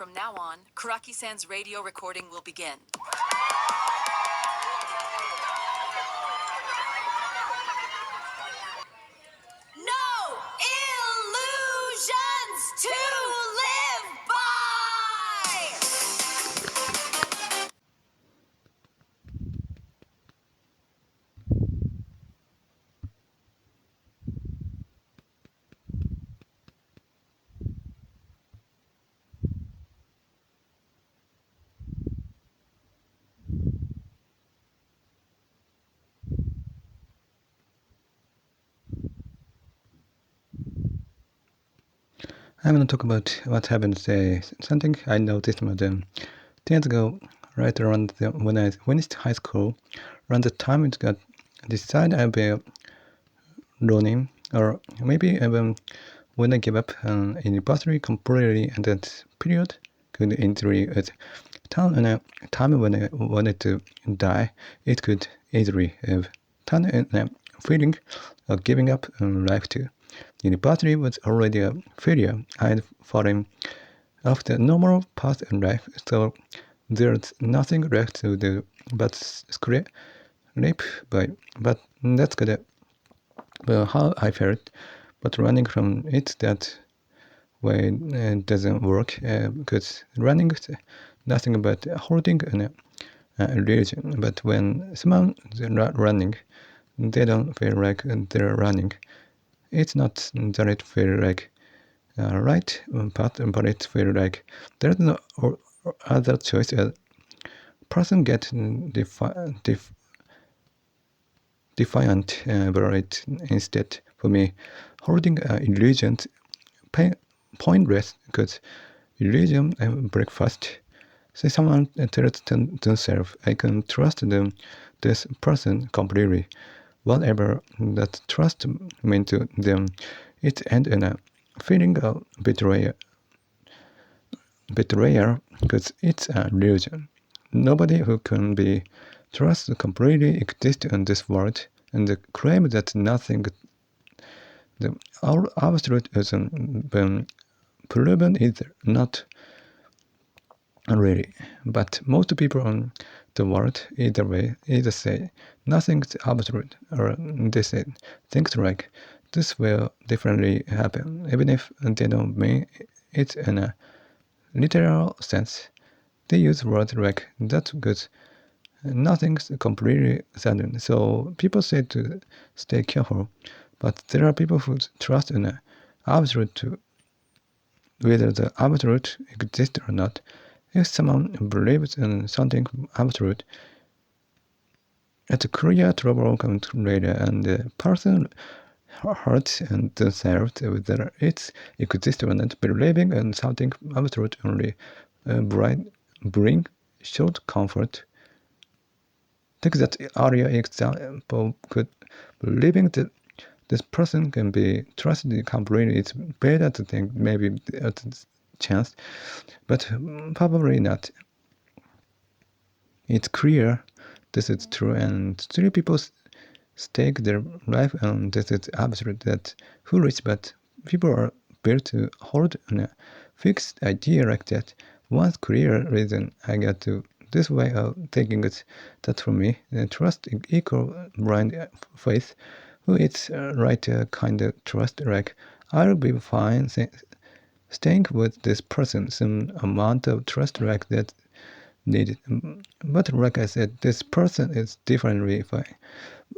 From now on, Kuraki-san's radio recording will begin. No illusions to live by! I'm going to talk about what happened today. Something I noticed more than 10 years ago, right around when I finished high school, around the time it got decided I'd be learning, or maybe even when I gave up university completely, and that period could easily turn a time when I wanted to die. It could easily have turned in a feeling of giving up on life too. University was already a failure. I'd fallen off the normal path in life, so there's nothing left to do but scrape by. But that's good. Well, how I felt, but running from it that way doesn't work, because running is nothing but holding an illusion. But when someone's not running, they don't feel like they're running. It's not that it feels like right path, but it feels like there's no other choice. A person gets defiant about it instead. For me, holding illusions pointless, because illusion break fast. Say someone tells themselves, I can trust this person completely. Whatever that trust meant to them, it ended in a feeling of betrayal, because it's an illusion. Nobody who can be trusted completely exists in this world, and the claim that nothing, the absolute hasn't been proven is not really. But most people in the world either say nothing's absolute, or they say things like this will definitely happen, even if they don't mean it in a literal sense. They use words like that's good, nothing's completely certain. So people say to stay careful, but there are people who trust in an absolute too, whether the absolute exists or not. If someone believes in something absolute, it's clear trouble comes later, and the person hurts themselves whether it exists or not. Believing in something absolute only bring short comfort. Take that earlier example. Could believing that this person can be trusted completely is better to think maybe at chance, but probably not. It's clear this is true, and three people stake their life on this is absolute. That's foolish, but people are built to hold on a fixed idea like that. One clear reason I got to this way of thinking is that for me, trust equal blind faith, who it's right kind of trust, like I'll be fine staying with this person, some amount of trust like that needed. But like I said, this person is differently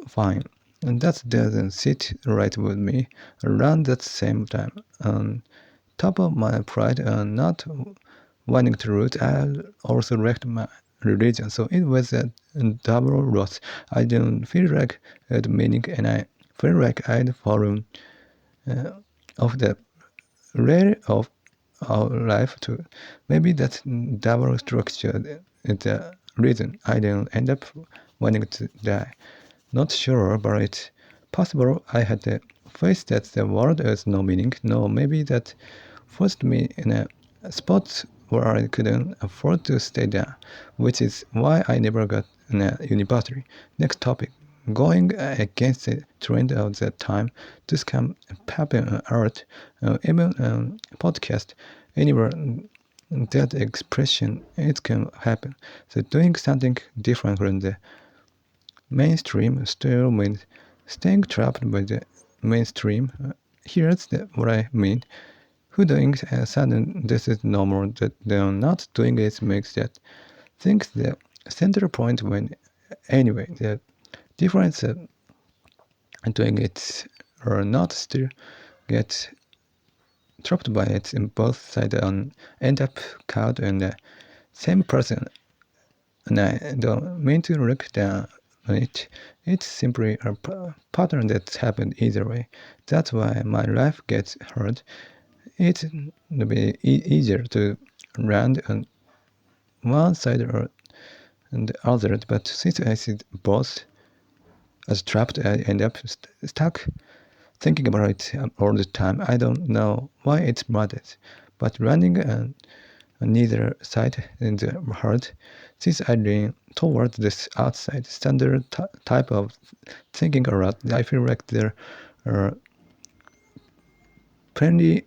fine. And that doesn't sit right with me. Around that same time, on top of my pride and not wanting to root, I also wrecked my religion. So it was a double loss. I didn't feel like it meaning, and I feel like I'd fallen off the rail of our life too. Maybe that double structure is the reason I didn't end up wanting to die. Not sure, but it's possible I had the faith that the world has no meaning. No, maybe that forced me in a spot where I couldn't afford to stay there, which is why I never got in a university. Next topic. Going against the trend of that time, this can happen on art, even podcast, anywhere. that expression, it can happen. So doing something different from the mainstream still means staying trapped by the mainstream. Here's what I mean. Who doing something this is normal that they're not doing it makes that things the center point when anyway the difference doing it or not still get trapped by it in both sides and end up caught in the same person. And I don't mean to look down on it. It's simply a pattern that's happened either way. That's why my life gets hard. It's be easier to land on one side or on the other, but since I see both as trapped, I end up stuck thinking about it all the time. I don't know why it matters, but running on neither side in the heart, since I lean toward this outside standard type of thinking a lot, I feel like there are plenty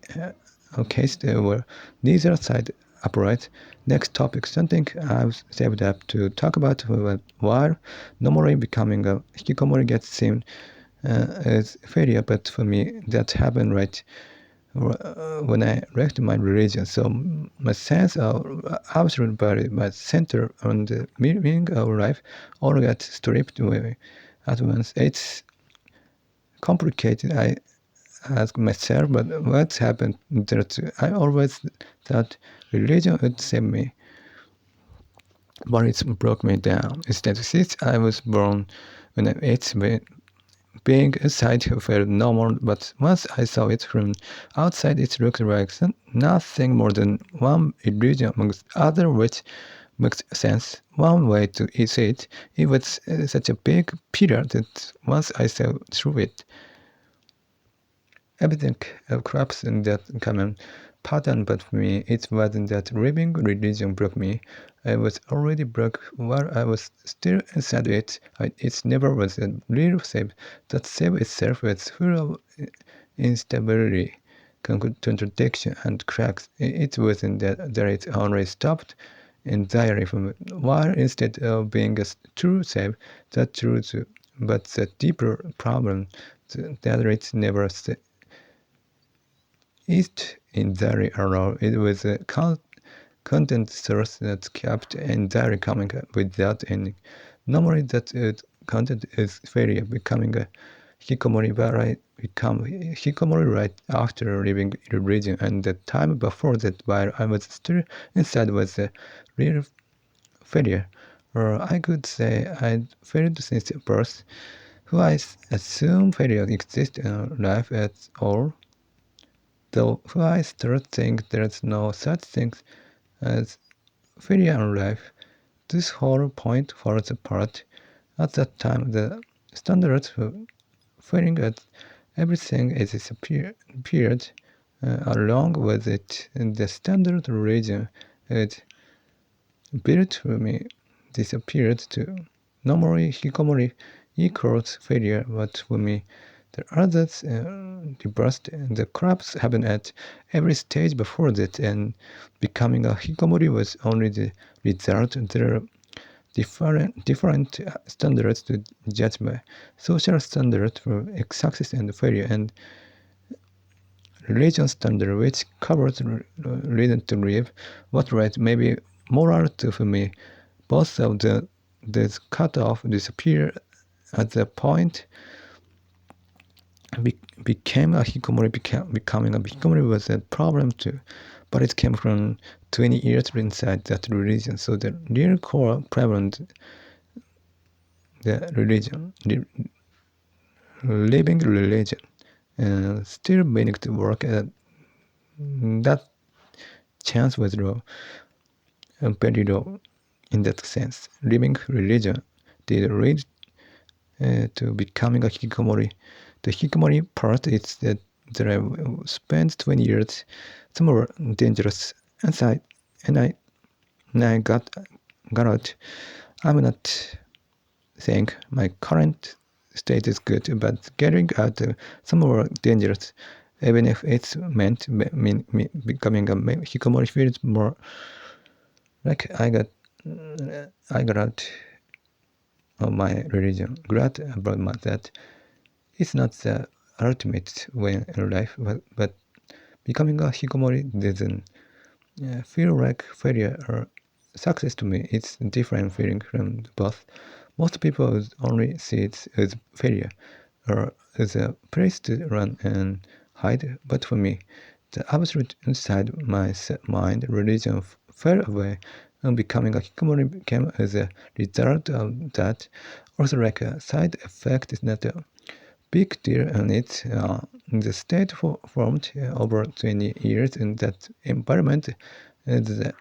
cases where neither side upright. Next topic, something I've saved up to talk about while normally becoming a hikikomori gets seen as failure, but for me that happened right when I left my religion. So my sense of absolute value, my center on the meaning of life, all got stripped away at once. It's complicated. I ask myself, but what's happened there too? I always thought religion would save me, but it broke me down. Instead, since I was born when it's being inside felt normal, but once I saw it from outside, it looked like nothing more than one illusion amongst other, which makes sense. One way to see it, it was such a big pillar that once I saw through it, everything collapsed in that common pattern, but for me, it wasn't that living religion broke me. I was already broke while I was still inside it. It never was a real save. That save itself was full of instability, contradiction, and cracks. It wasn't that it only stopped entirely from it, while instead of being a true save, that true too. But the deeper problem that it never it entirely allowed. It was a content source that kept entirely coming without ending. Normally that content is failure, becoming a hikikomori, but I become hikikomori right after leaving religion, and the time before that while I was still inside was a real failure. Or I could say I'd failed since birth. Who I assume failure exists in life at all. Though who I still think there's no such thing as failure in life, this whole point falls apart. At that time, the standard for failing at everything is disappeared. Along with it, the standard religion it built for me disappeared too. Normally, hikikomori equals failure, but for me, the others reversed. The collapse happened at every stage before that, and becoming a hikikomori was only the result. There are different standards to judge by: social standard for success and failure, and religion standard, which covers reason to live, what right, maybe moral too. For me, both of this cut off disappear at the point becoming a hikikomori was a problem too, but it came from 20 years inside that religion. So the real core problem, the religion, living religion, still meaning to work. That chance was low, very low in that sense. Living religion did lead to becoming a hikikomori. The hikikomori part is that I spent 20 years somewhere dangerous inside, and I got out. I'm not saying my current state is good, but getting out somewhere dangerous even if it's meant becoming a hikikomori feels more like I got out of my religion, glad about that. It's not the ultimate win in life, but becoming a hikikomori doesn't feel like failure or success to me. It's a different feeling from both. Most people would only see it as failure or as a place to run and hide, but for me, the absolute inside my mind, religion fell away, and becoming a hikikomori came as a result of that. Also, like a side effect, is not a big deal, and it's the state formed over 20 years in that environment is the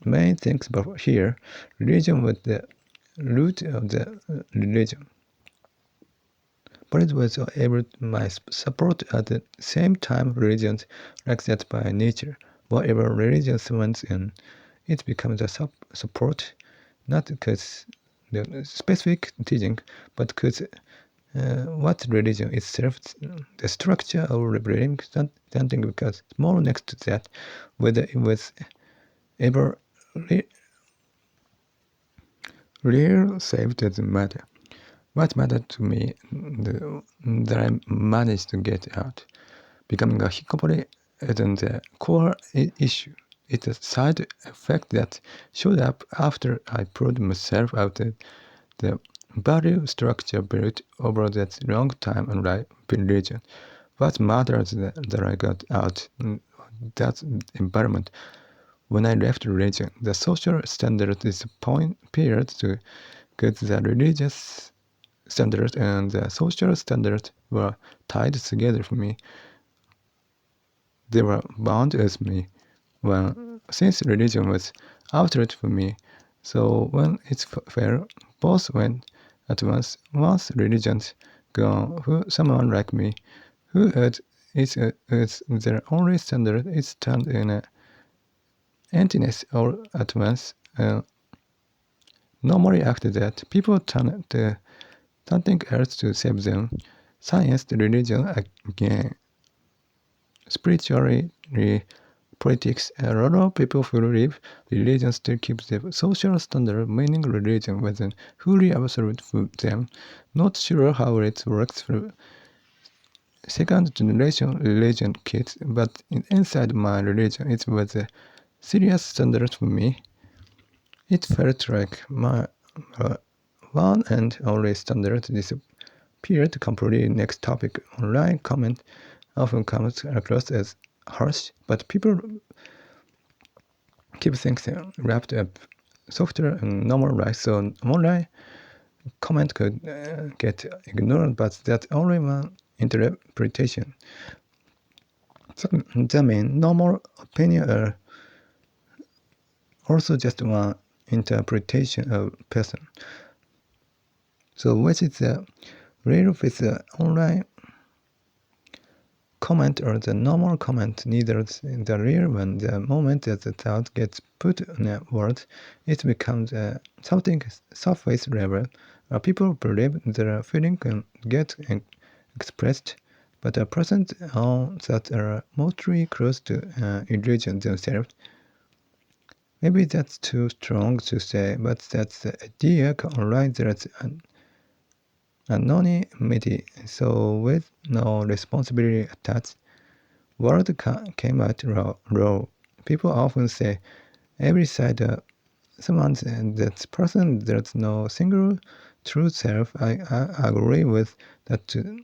main thing. But here, religion was the root of the religion. But it was able to my support at the same time. Religions like that by nature. Whatever religion wants in, it becomes a support, not because the specific teaching, but because what religion itself, the structure of religion, something because more next to that, whether it was ever real safe doesn't matter. What mattered to me that I managed to get out. Becoming a hikikomori isn't the core issue. It's a side effect that showed up after I pulled myself out of the value structure built over that long time in religion. What matters that I got out that environment. When I left religion, the social standard disappeared to get the religious standard and the social standard were tied together for me. They were bound as me since religion was outright for me. So when it fell, both went at once. Once religion's gone, someone like me, who had it as their only standard, is turned in an emptiness all at once. Normally after that, people turn to something else to save them. Science, religion, again, spirituality, politics. A lot of people who believe religion still keeps the social standard, meaning religion wasn't fully absolute for them. Not sure how it works for second generation religion kids, but inside my religion, it was a serious standard for me. It felt like my one and only standard disappeared completely. Next topic, online comment often comes across as harsh, but people keep things wrapped up softer and normal, right? So online comment could get ignored, but that's only one interpretation. So that means normal opinion are also just one interpretation of person. So which is the real with the online comment or the normal comment? Neither the real one. The moment that the thought gets put in a word, it becomes something surface level. People believe their feeling can get expressed, but a person that are mostly close to illusion themselves. Maybe that's too strong to say, but that's the idea. Online there's anonymity, so with no responsibility attached. Word came out raw. People often say every side someone's that person there's no single true self. I agree with that to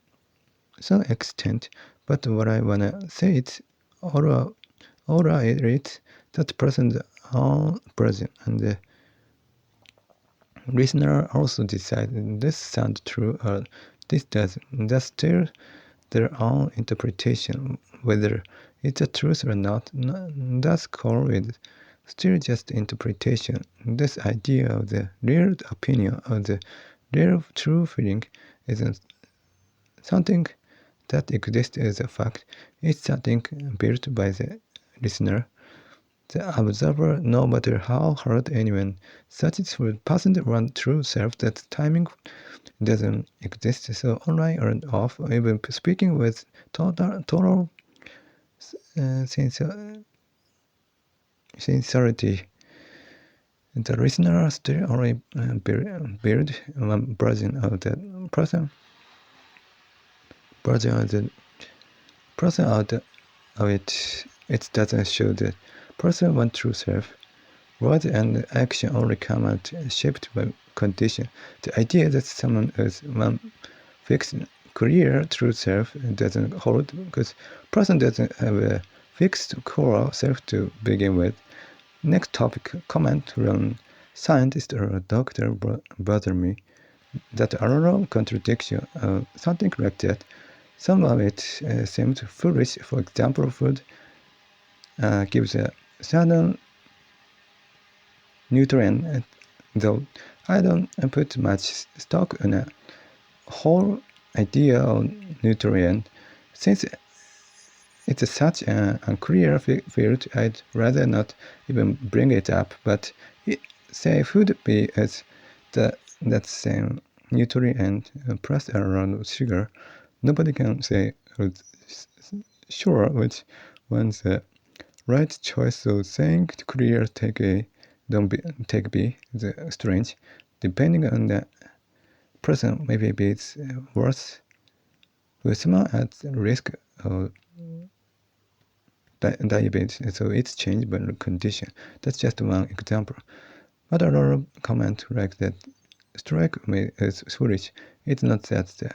some extent, but what I wanna say is aura is that person's own person, and the listener also decide this sounds true or this doesn't. That's still their own interpretation. Whether it's a truth or not, that's called with still just interpretation. This idea of the real opinion or the real true feeling isn't something that exists as a fact. It's something built by the listener. The observer, no matter how hard anyone searches for passing one true self, that timing doesn't exist. So online or off, even speaking with total sincerity. The listener still only build one version of the person out of it. It doesn't show the person one true self. Words and action only come out shaped by condition. The idea that someone is one fixed, clear true self doesn't hold because person doesn't have a fixed core self to begin with. Next topic, comment from scientist or doctor bother me. That a lot of contradiction, something like that. Some of it seems foolish. For example, food gives a certain nutrient, though I don't put much stock in a whole idea of nutrient. Since it's such an unclear field, I'd rather not even bring it up. But say food B is that same nutrient plus a lot of sugar. Nobody can say sure which one's the right choice. So saying clear take A, take B is strange. Depending on the person, maybe it's worse. With someone at risk of diabetes, so it's changed by condition. That's just one example. But a lot of comments like that strike me as foolish. It's not that the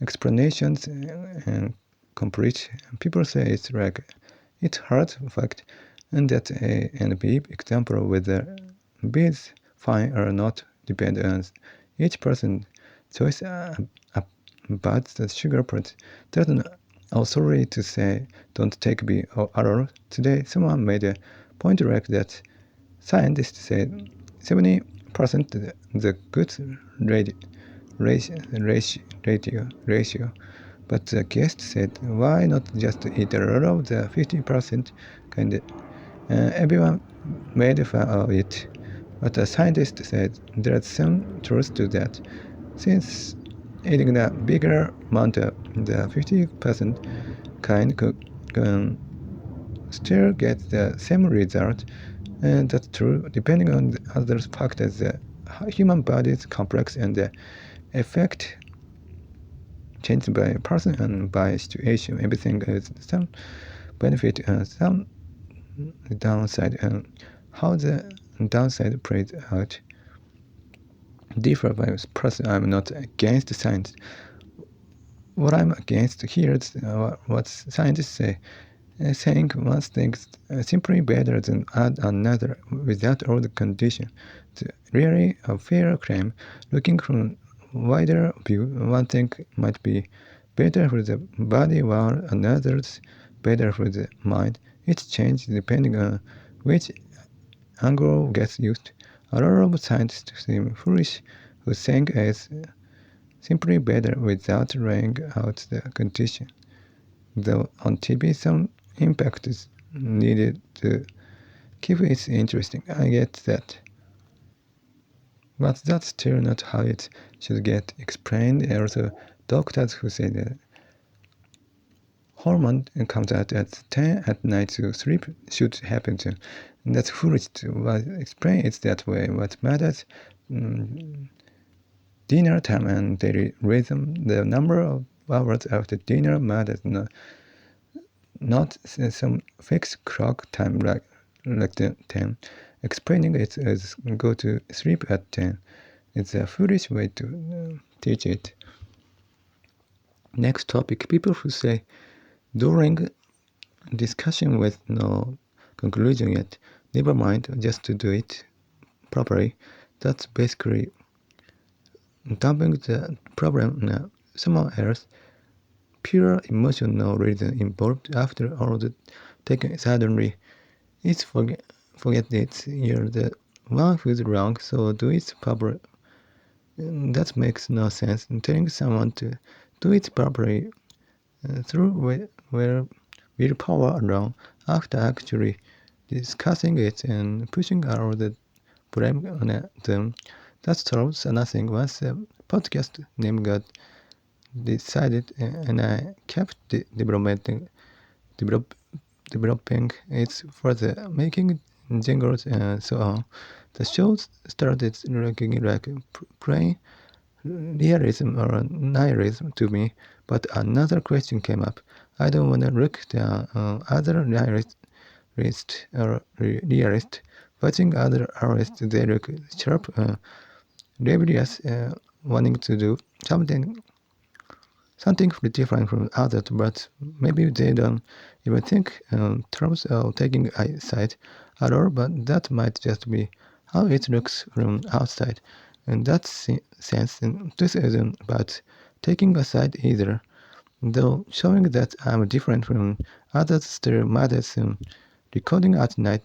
explanations and complete. People say it's like it's hard fact, and that A and B example whether B is fine or not depend on each person's choice about the sugar part. There's an authority to say don't take B at all. Today someone made a point like that. Scientists said 70% the good ratio, but the guest said why not just eat a lot of the 50% kind. Everyone made fun of it, but the scientist said there's some truth to that. Since eating a bigger amount of the 50% kind can still get the same result, and that's true depending on the other factors. The human body is complex and the effect changed by person and by situation. Everything has some benefit and some downside, and how the downside plays out differ by person. I'm not against science. What I'm against here is what scientists say. Saying one thing simply better than add another without all the condition. It's really a fair claim. Looking from wider view, one thing might be better for the body while another's better for the mind. It's changed depending on which angle gets used. A lot of scientists seem foolish who think it's simply better without laying out the condition. Though on TV some impact is needed to keep it interesting. I get that. But that's still not how it should get explained. Also, doctors who say that hormone comes out at 10 at night, so sleep should happen too. And that's foolish to explain it that way. What matters, dinner time and daily rhythm. The number of hours after dinner matters not some fixed clock time like the 10. Explaining it as go to sleep at 10. It's a foolish way to teach it. Next topic, people who say during discussion with no conclusion yet, never mind, just to do it properly. That's basically dumping the problem on someone else. Pure emotional reason involved after all the taken suddenly. It's forget it. You're the one who's wrong, so do it properly. That makes no sense. Telling someone to do it properly through willpower alone, after actually discussing it and pushing out the blame on them, that solves nothing. Once the podcast name got decided, and I kept developing developing its further, making jingles and so on. The show started looking like plain realism or nihilism to me, but another question came up. I don't want to look down on other realist or realist. Watching other artists, they look sharp, rebellious, wanting to do something different from others, but maybe they don't even think in terms of taking a side at all, but that might just be how it looks from outside. In that sense, this isn't about taking a side either, though showing that I'm different from others still matters. Recording at night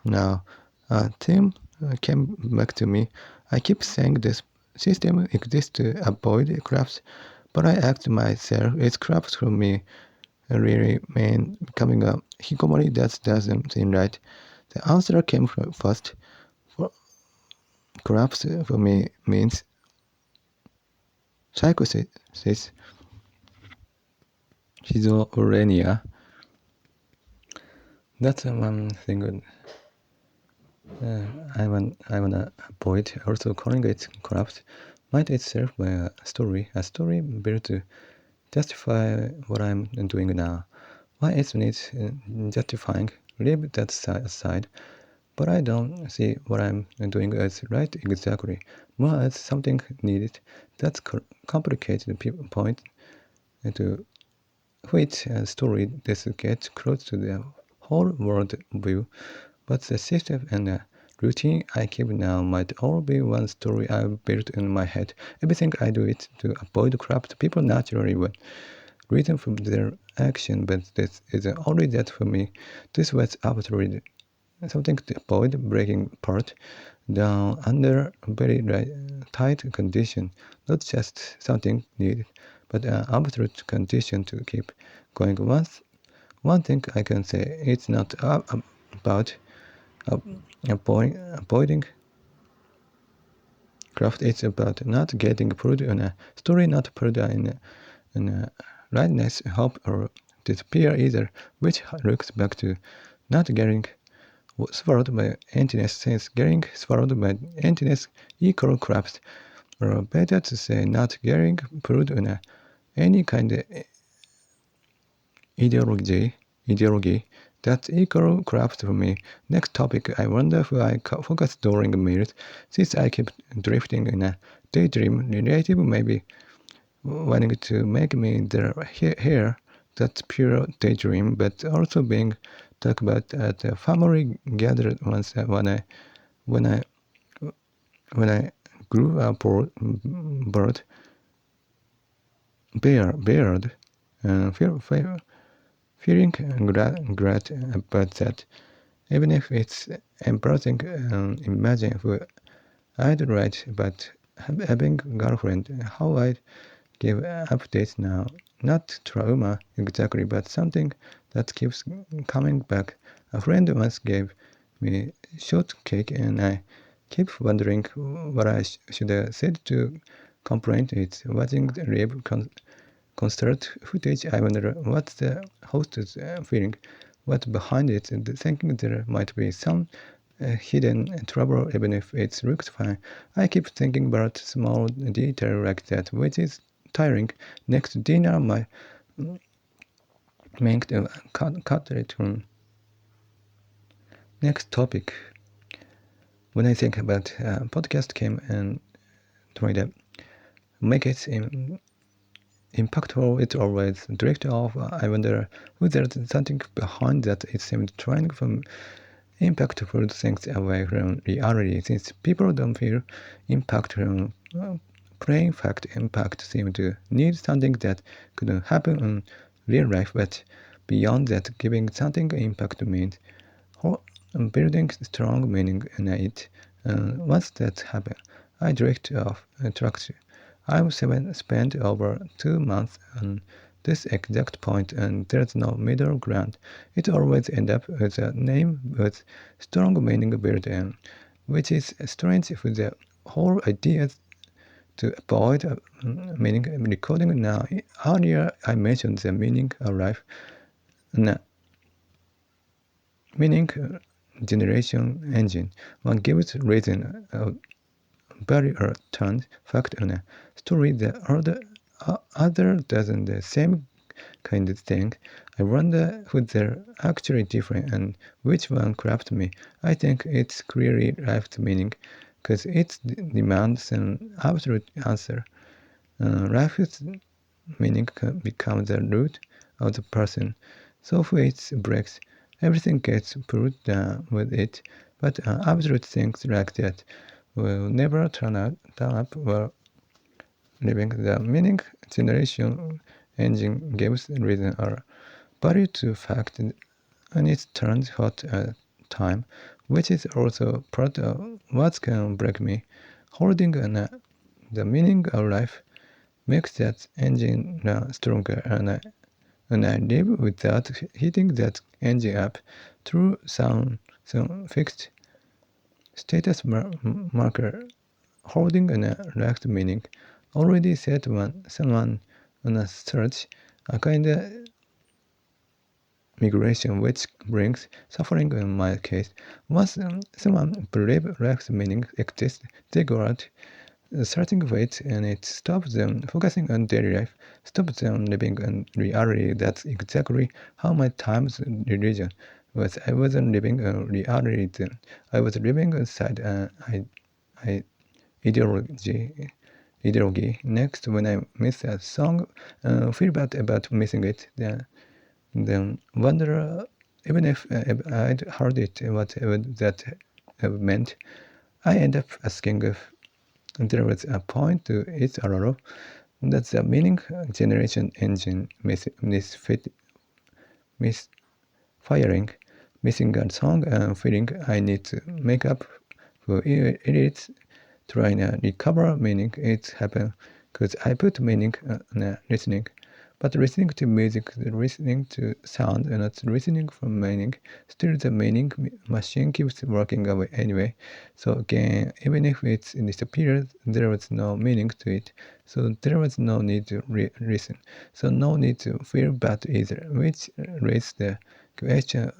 now, a theme came back to me. I keep saying this system exists to avoid collapse, but I asked myself, is collapse for me really mean becoming a hikomori? That doesn't seem right. The answer came first. Collapse for me means psychosis, schizophrenia. That's one thing I wanna avoid. Also, calling it collapse might itself be a story built to justify what I'm doing now. Why isn't it justifying? Leave that aside. But I don't see what I'm doing as right exactly, more as something needed. That's complicated point to which story this gets close to the whole world view, but the system and the routine I keep now might all be one story I've built in my head. Everything I do it to avoid corrupt people naturally would reason for their action, but this is only that for me. This was absolutely something to avoid breaking apart down under very tight condition, not just something needed, but an absolute condition to keep going. One thing I can say, it's not about avoiding craft, it's about not getting pulled in a story, not pulled in a rightness, hope, or despair either, which looks back to not getting swallowed by emptiness, since getting swallowed by emptiness equal collapse, or better to say not getting pulled in any kind of ideology that's equal collapse for me. Next topic, I wonder who I focus during meals, since I keep drifting in a daydream relative maybe wanting to make me here. That's pure daydream, but also being talked about at a family gathered once when I grew up bird beard feeling glad about that, even if it's embarrassing. Imagine who I'd write about having girlfriend, how I'd give updates now. Not trauma exactly, but something that keeps coming back. A friend once gave me shortcake, and I keep wondering what I should have said to comprehend it. Watching the live concert footage, I wonder what the host is feeling, what's behind it, and thinking there might be some hidden trouble even if it looks fine. I keep thinking about small detail like that, which is tiring. Next dinner, my make the cutlet. Next topic. When I think about podcast came and try to make it impactful, it's always direct off. I wonder who there's something behind that. It seems trying from impactful things away from reality, since people don't feel impact from plain fact. Impact seem to need something that couldn't happen in real life, but beyond that, giving something impact means building strong meaning in it. Once that happens, I drift off track. I've spent over 2 months on this exact point, and there's no middle ground. It always ends up with a name with strong meaning built in, which is strange for the whole idea to avoid meaning recording now. Earlier I mentioned the meaning of life an meaning generation engine. One gives reason a value or turns fact on a story. The other doesn't. The same kind of thing. I wonder who they're actually different and which one crafts me. I think it's clearly life's meaning, because it demands an absolute answer. Life's meaning becomes the root of the person. So if it breaks, everything gets pulled down with it. But absolute things like that will never turn up while living. The meaning generation engine gives reason or value to fact, and it turns hot at time, which is also part of what can break me. Holding the meaning of life makes that engine stronger, and I live without heating that engine up through some fixed status marker. Holding an lacked meaning already set someone on a search, a kind of migration which brings suffering in my case. Once someone believes lacks meaning exists, they go out searching for it, and it stops them focusing on daily life, stops them living in reality. That's exactly how my time's religion was. I wasn't living in reality then. I was living inside an ideology. Next, when I miss a song, feel bad about missing it. Then wonder even if I'd heard it, whatever that meant. I end up asking if there was a point to it all. That's the meaning generation engine misfiring, missing a song and feeling I need to make up for it, trying to recover meaning. It happened because I put meaning on listening. But listening to music, listening to sound, and not listening from meaning, still the meaning machine keeps working away anyway. So again, even if it's disappeared, there was no meaning to it. So there was no need to listen. So no need to feel bad either, which raises the question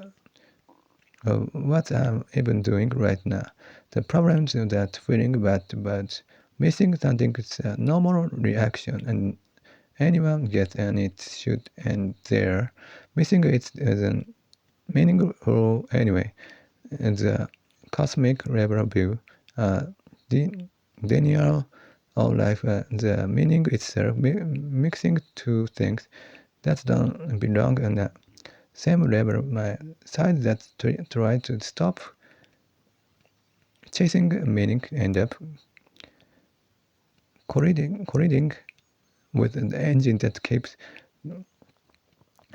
of what I'm even doing right now. The problem is that feeling bad about missing something is a normal reaction, and anyone gets, and it should end there. Missing it isn't meaningful anyway. The cosmic level view, denial of life, the meaning itself, mixing two things that don't belong on the same level. My side that try to stop chasing meaning end up colliding with the engine that keeps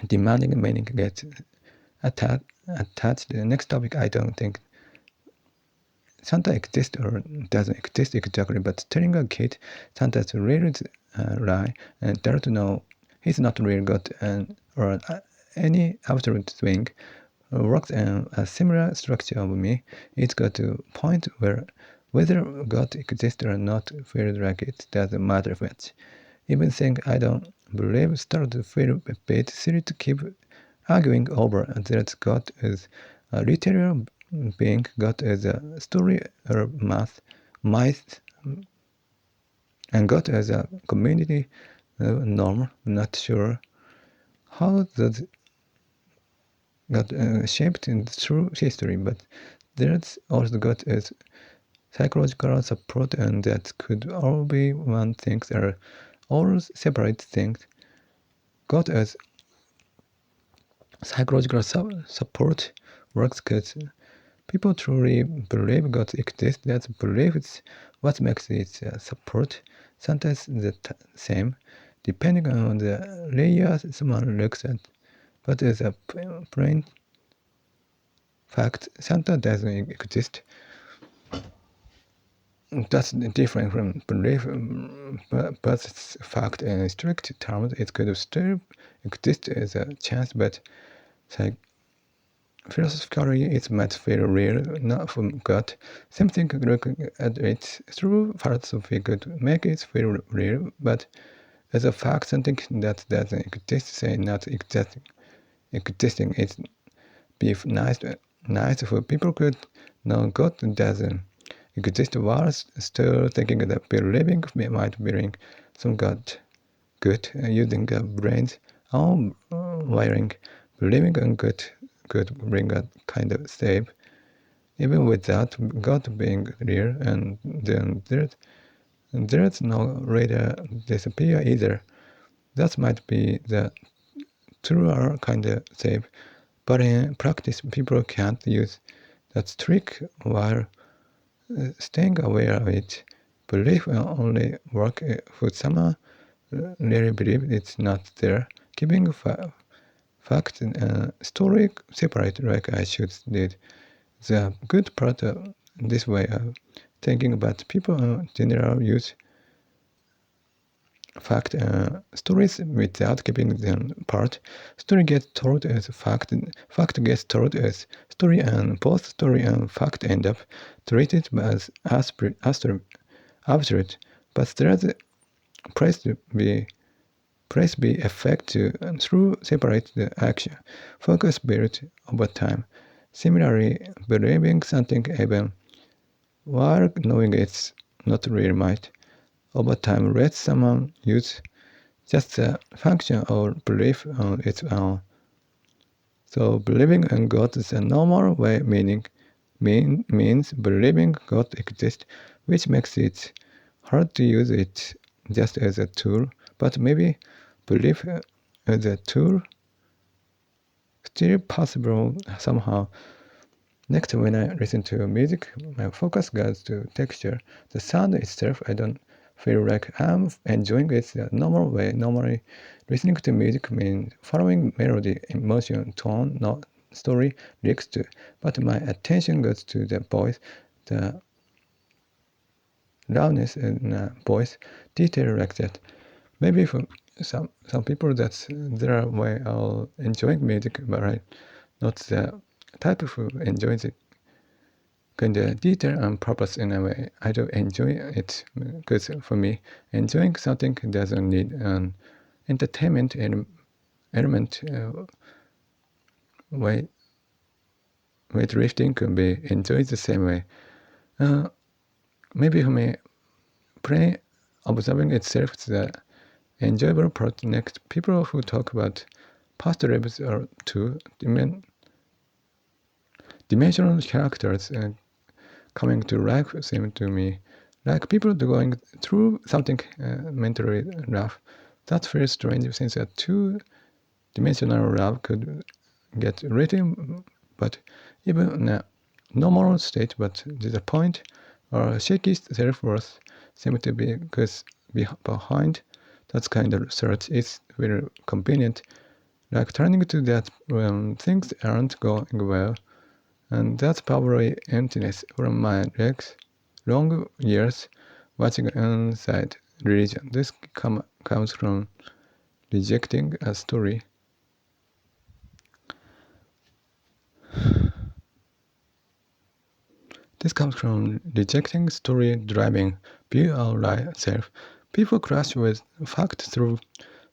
demanding meaning gets attached. The next topic, I don't think Santa exists or doesn't exist exactly, but telling a kid Santa's real lie and tell to know he's not real God or any absolute thing works in a similar structure of me. It's got to a point where whether God exists or not feels like it doesn't matter much. Even saying I don't believe starts to feel a bit silly to keep arguing over that God is a literal being, God is a story or myth, and God is a community norm. Not sure how that got shaped through history, but there's also God as psychological support, and that could all be one thing. Are all separate things. God as psychological support works because people truly believe God exists. That belief is what makes it support. Sometimes the same, depending on the layer someone looks at. But as a plain fact, Santa doesn't exist. That's different from belief, but it's a fact. In strict terms, it could still exist as a chance, but philosophically, it might feel real, not from God. Same thing, looking at it through philosophy could make it feel real, but as a fact, something that doesn't exist, say not existing. existing. It's be nice for people could know God doesn't exist while still thinking that believing might bring some good using the brain's own wiring. Believing in good could bring a kind of save, even without God being real, and then there's no later disappear either. That might be the truer kind of save, but in practice people can't use that trick while staying aware of it. Belief will only work if someone really believes it's not there. Keeping fact and story separate like I should did. The good part of this way of thinking about people in general use fact stories without keeping them apart. Story gets told as fact gets told as story, and both story and fact end up treated as absolute. But there's praise be effect to through separate the action. Focus built over time. Similarly, believing something even while knowing it's not really might over time let someone use just a function or belief on its own. So believing in God is a normal way means believing God exists, which makes it hard to use it just as a tool, but maybe belief as a tool still possible somehow. Next, when I listen to music, my focus goes to texture. The sound itself, I don't feel like I'm enjoying it the normal way. Normally, listening to music means following melody, emotion, tone, not story, lyrics too. But my attention goes to the voice, the loudness in the voice, detail like that. Maybe for some people that's their way of enjoying music, but not the type of who enjoys it. Kind of detail and purpose in a way. I do enjoy it because for me, enjoying something doesn't need an entertainment element. Weightlifting can be enjoyed the same way. Maybe for me, observing itself is the enjoyable part. Next, people who talk about past lives are two-dimensional characters coming to life seem to me like people going through something mentally rough. That feels strange since a two-dimensional love could get written, but even in a normal state, but disappoint or shaky self-worth seem to be because behind that kind of search is very convenient, like turning to that when things aren't going well. And that's probably emptiness from my long years watching inside religion. This comes from rejecting a story. This comes from rejecting story-driving view of life. People crash with fact through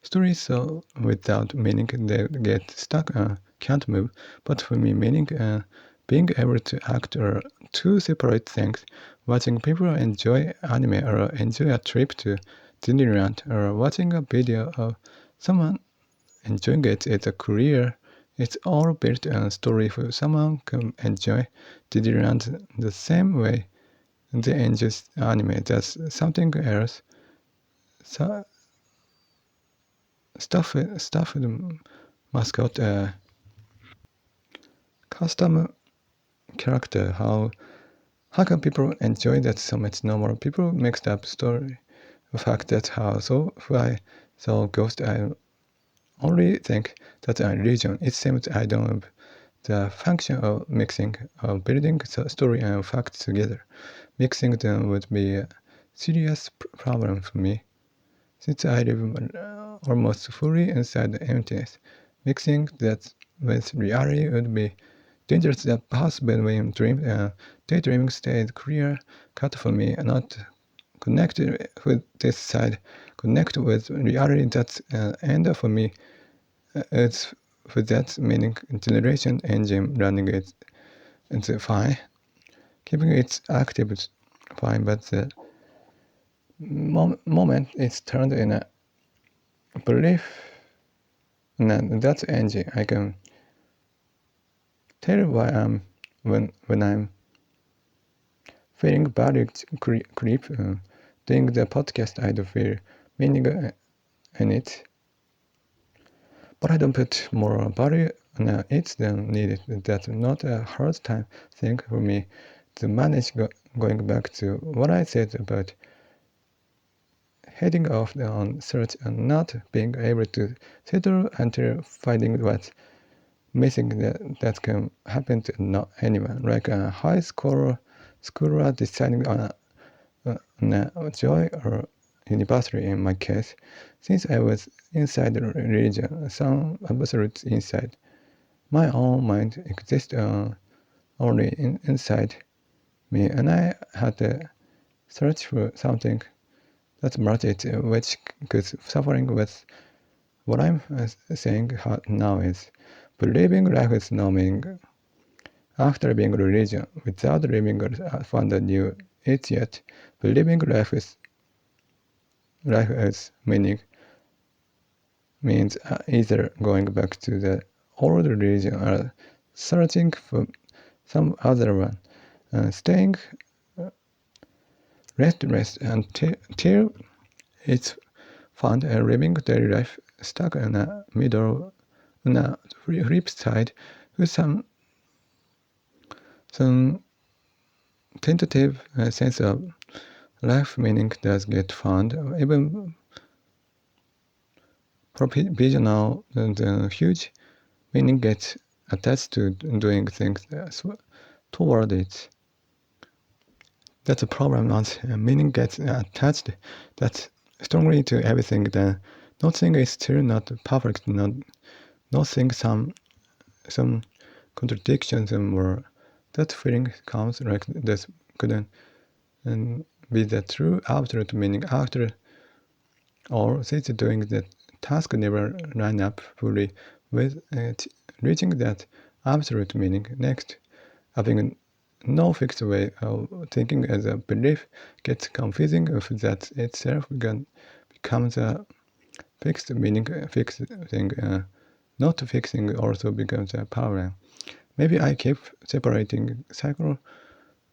stories, so without meaning they get stuck and can't move. But for me, meaning and being able to act are two separate things. Watching people enjoy anime or enjoy a trip to Disneyland or watching a video of someone enjoying it is a career. It's all built on a story for someone can enjoy Disneyland the same way they enjoy anime. That's something else. Stuffed mascot, custom character. How can people enjoy that so much normal? People mixed up story. The fact that's how so why so ghost I only think that's a religion. It seems I don't have the function of mixing, of building story and facts together. Mixing them would be a serious problem for me, since I live almost fully inside the emptiness. Mixing that with reality would be dangerous. The path between dream and daydreaming stays clear cut for me, not connected with this side, connect with reality. That's an end for me. It's with that meaning generation engine running it's fine, keeping it active fine, but the moment it's turned in a belief in that engine, I can tell why I'm when I'm feeling value creep, doing the podcast, I do feel meaning in it, but I don't put more value on it than needed. That's not a hard time thing for me to manage. Going back to what I said about heading off on search and not being able to settle until finding what's missing, that can happen to not anyone, like a high schooler deciding on a joy or university in my case. Since I was inside the religion, some absolute inside, my own mind exists only inside me, and I had to search for something that matched, which could suffering with what I'm saying now is believing life is no meaning. After being religion, without living or found a new it yet, believing life is meaning means either going back to the old religion or searching for some other one, staying restless until it's found, living daily life stuck in a middle, on a flip side, with some tentative sense of life meaning does get found, even provisional, the huge meaning gets attached to doing things toward it. That's a problem. Once meaning gets attached that strongly to everything, then nothing is still not perfect. Nothing, some contradictions, or that feeling comes like this couldn't be the true absolute meaning. After all, since doing the task never line up fully with reaching that absolute meaning. Next, having no fixed way of thinking as a belief gets confusing if that itself becomes a fixed meaning. Fixed thing, not fixing also becomes a problem. Maybe I keep separating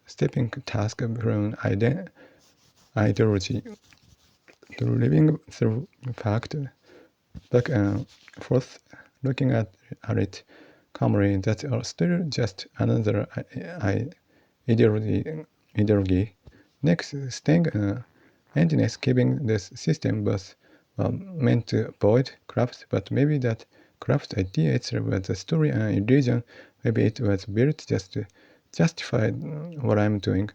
stepping task from ideology, through living through fact, back and forth, looking at it calmly. That's still just another ideology. Next, staying emptiness, keeping this system was meant to avoid collapse, but maybe that collapse idea itself was a story and illusion. Maybe it was built just to justify what I'm doing,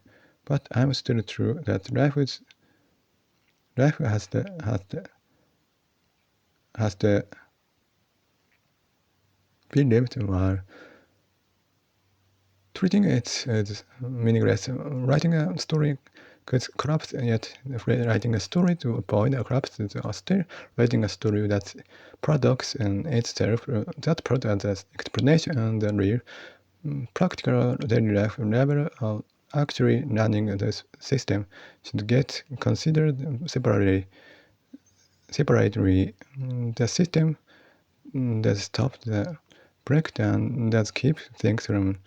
but I'm still true that life has to be lived while treating it as meaningless. Writing a story could collapse, yet writing a story to avoid a collapse is still writing a story that's paradox in itself. That product as explanation and the real practical daily life level of actually running this system should get considered separately. The system that stops the breakdown, that keeps things from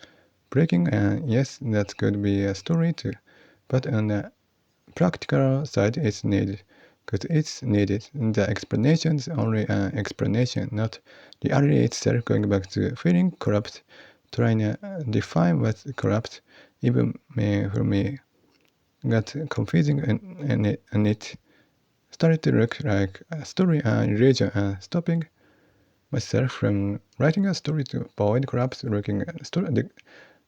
breaking, and yes, that could be a story too, but on the practical side it's needed, because it's needed. The explanation is only an explanation, not reality itself. Going back to feeling corrupt, trying to define what's corrupt, even for me, got confusing, and it started to look like a story and religion, and stopping myself from writing a story to avoid collapse, looking at the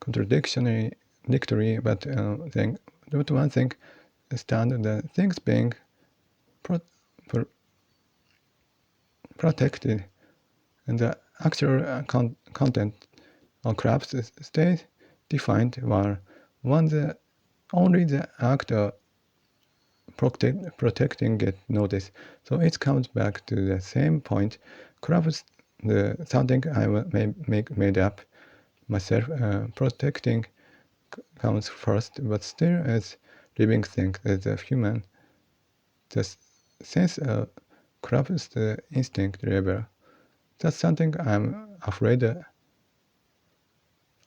contradictory, but then one thing stand the things being protected, and the actual content of collapse stays defined, while only the act of protecting get noticed. So it comes back to the same point. Collapse the something I made up myself. Protecting comes first, but still as living thing, as a human, the sense corrupts the instinct level. That's something I'm afraid of.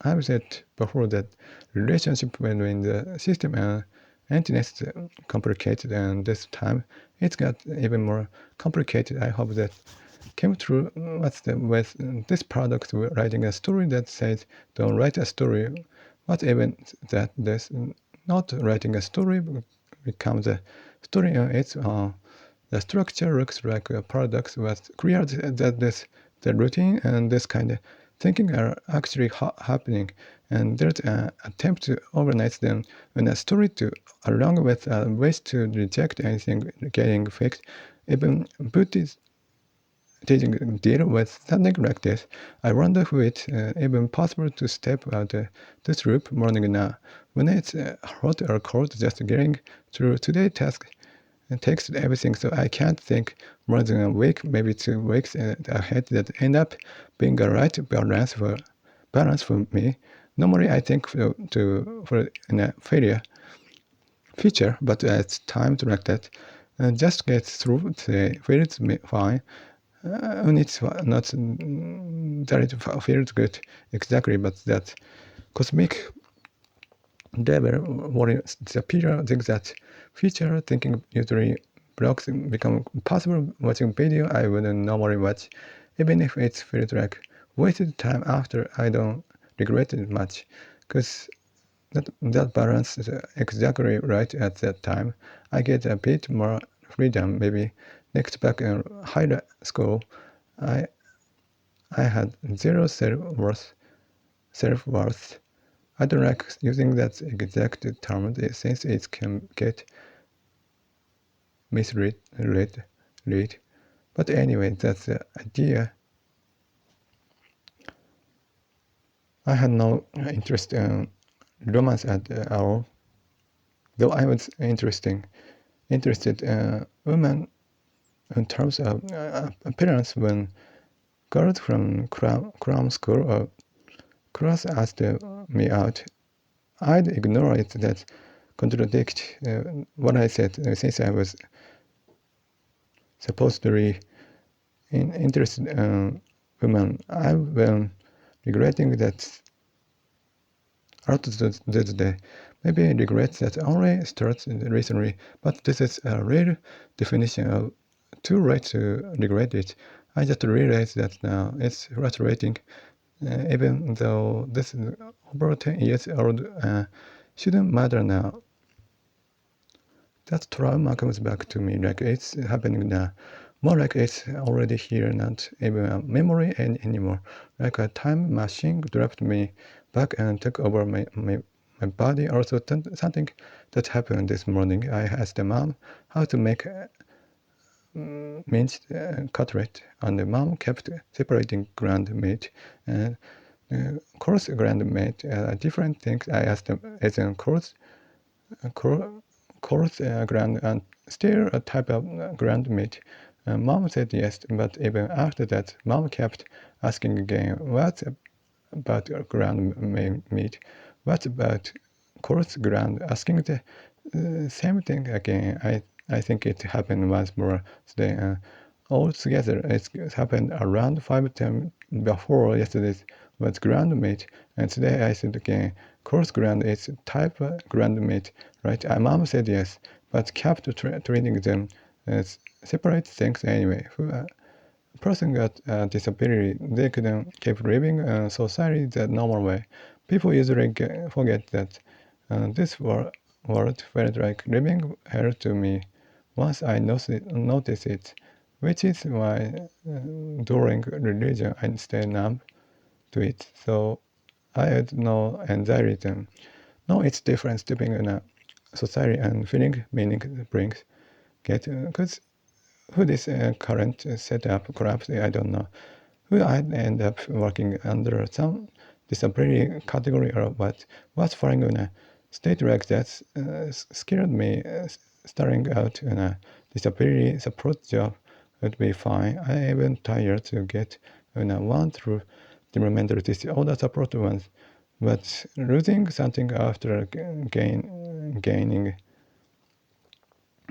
I've said before that relationship between the system and emptiness is complicated, and this time it's got even more complicated. I hope that came through with this product writing a story that says don't write a story. What even that this not writing a story becomes a story on its own. The structure looks like a paradox, but clear that the routine and this kind of thinking are actually happening, and there's an attempt to organize them in a story to, along with ways to reject anything getting fixed. Even Buddhists deal with something like this. I wonder if it's even possible to step out this loop morning now. When it's hot or cold, just getting through today's task takes everything, so I can't think more than a week, maybe 2 weeks ahead that end up being a right balance for me. Normally I think for in a future, but it's times like that. Just get through today feels fine. And it's not that it feels good exactly, but that cosmic level worry disappear things that future thinking usually blocks become possible. Watching video I wouldn't normally watch, even if it feels like wasted time after I don't regret it much, because that balance is exactly right at that time. I get a bit more freedom. Maybe next back in high school, I had zero self-worth. I don't like using that exact term since it can get misread. But anyway, that's the idea. I had no interest in romance at all, though I was interested in women in terms of appearance. When girls from cram school or class asked me out, I'd ignore it. That contradict what I said since I was supposedly interested in women. I've been regretting that out to this day. Maybe regret that only starts recently, but this is a real definition of too late to regret it. I just realized that now it's frustrating, even though this is over 10 years old, shouldn't matter now. That trauma comes back to me like it's happening now. More like it's already here, not even a memory anymore. Like a time machine dropped me back and took over my body. Also, something that happened this morning. I asked mom how to make minced cutlet, and the mom kept separating ground meat and coarse ground meat. Different things. I asked them, is it coarse ground and still a type of ground meat? Mom said yes, but even after that, mom kept asking again, what about ground meat? What about coarse ground? Asking the same thing again. I think it happened once more today. Altogether, it's happened around 5 times before. Yesterday was ground meat, and today I said again, coarse ground is type of ground meat, right? Mom said yes, but kept treating them as separate things anyway. A person got a disability, they couldn't keep living in society the normal way. People usually forget that this world felt like living hell to me once I noticed it, which is why during religion I stay numb to it. So I had no anxiety then. No, it's different stepping in a society and feeling meaning brings. Because who this current setup collapse, I don't know. Who I'd end up working under some disability category or what. What's falling in a state like that scared me. Starting out in a disability support job would be fine. I even tired to get want through developmental disorder support ones, but losing something after gaining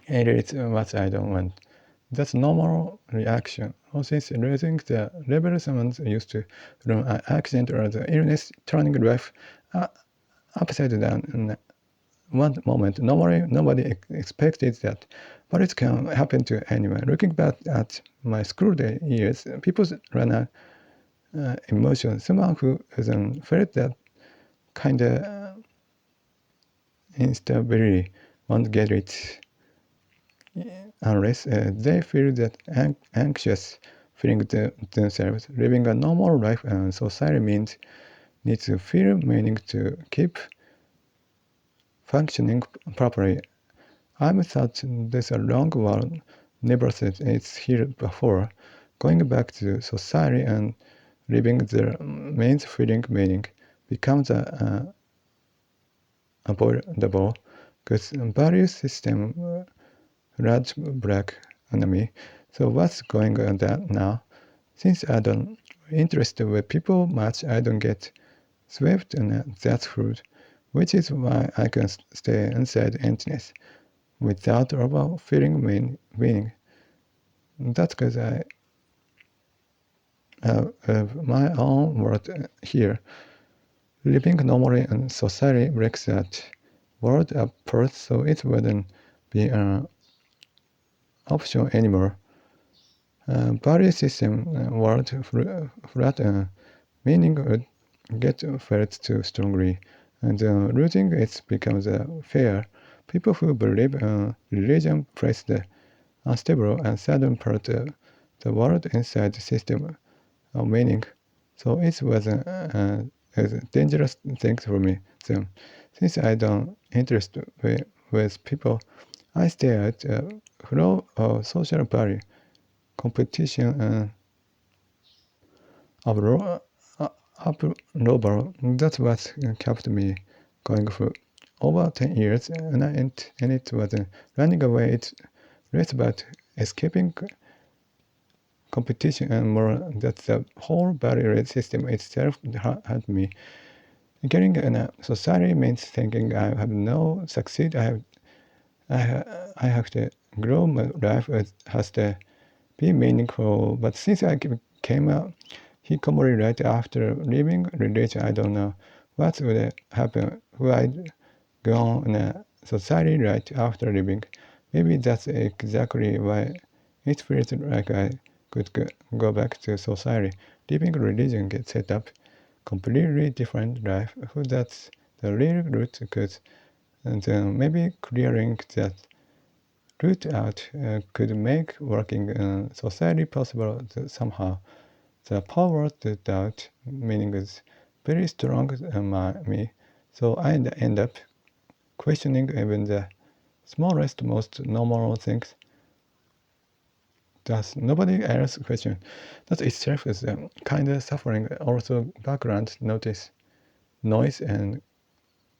it is what I don't want. That's normal reaction. Since losing the level someone used to from an accident or the illness, turning life upside down in one moment. Normally, nobody expected that, but it can happen to anyone. Looking back at my school day years, people run out emotion. Someone who hasn't felt that kind of instability won't get it unless they feel that anxious feeling themselves. Living a normal life and society means need to feel meaning to keep functioning properly. I'm thought there's a long while never said it's here before. Going back to society and living there means feeling meaning becomes avoidable because value system large black enemy. So what's going on that now? Since I don't interested with people much, I don't get swept in that food, which is why I can stay inside emptiness without ever feeling meaning. That's because I have my own world here. Living normally in society breaks that world apart, so it wouldn't be an option anymore. Value system world flat meaning would get felt too strongly, and losing it becomes fair. People who believe in religion place the unstable and sudden part of the world inside the system of meaning. So it was a dangerous thing for me. So, since I don't interest with people, I stay at flow of social value, competition, and approval. That's what kept me going for over 10 years, and it wasn't running away. It's less about escaping competition and more that the whole value system itself had me. Getting in a society means thinking I have no succeed. I have to grow my life. It has to be meaningful. But since I came out hikikomori right after leaving religion, I don't know what would happen. Who I'd gone in a society right after leaving. Maybe that's exactly why it feels like I could go back to society. Leaving religion gets set up completely different life. Who that's the real root could, and then maybe clearing that root out could make working in society possible somehow. The power to doubt meaning is very strong in me, so I end up questioning even the smallest, most normal things. Does nobody else question? That itself is kind of suffering. Also, background noise and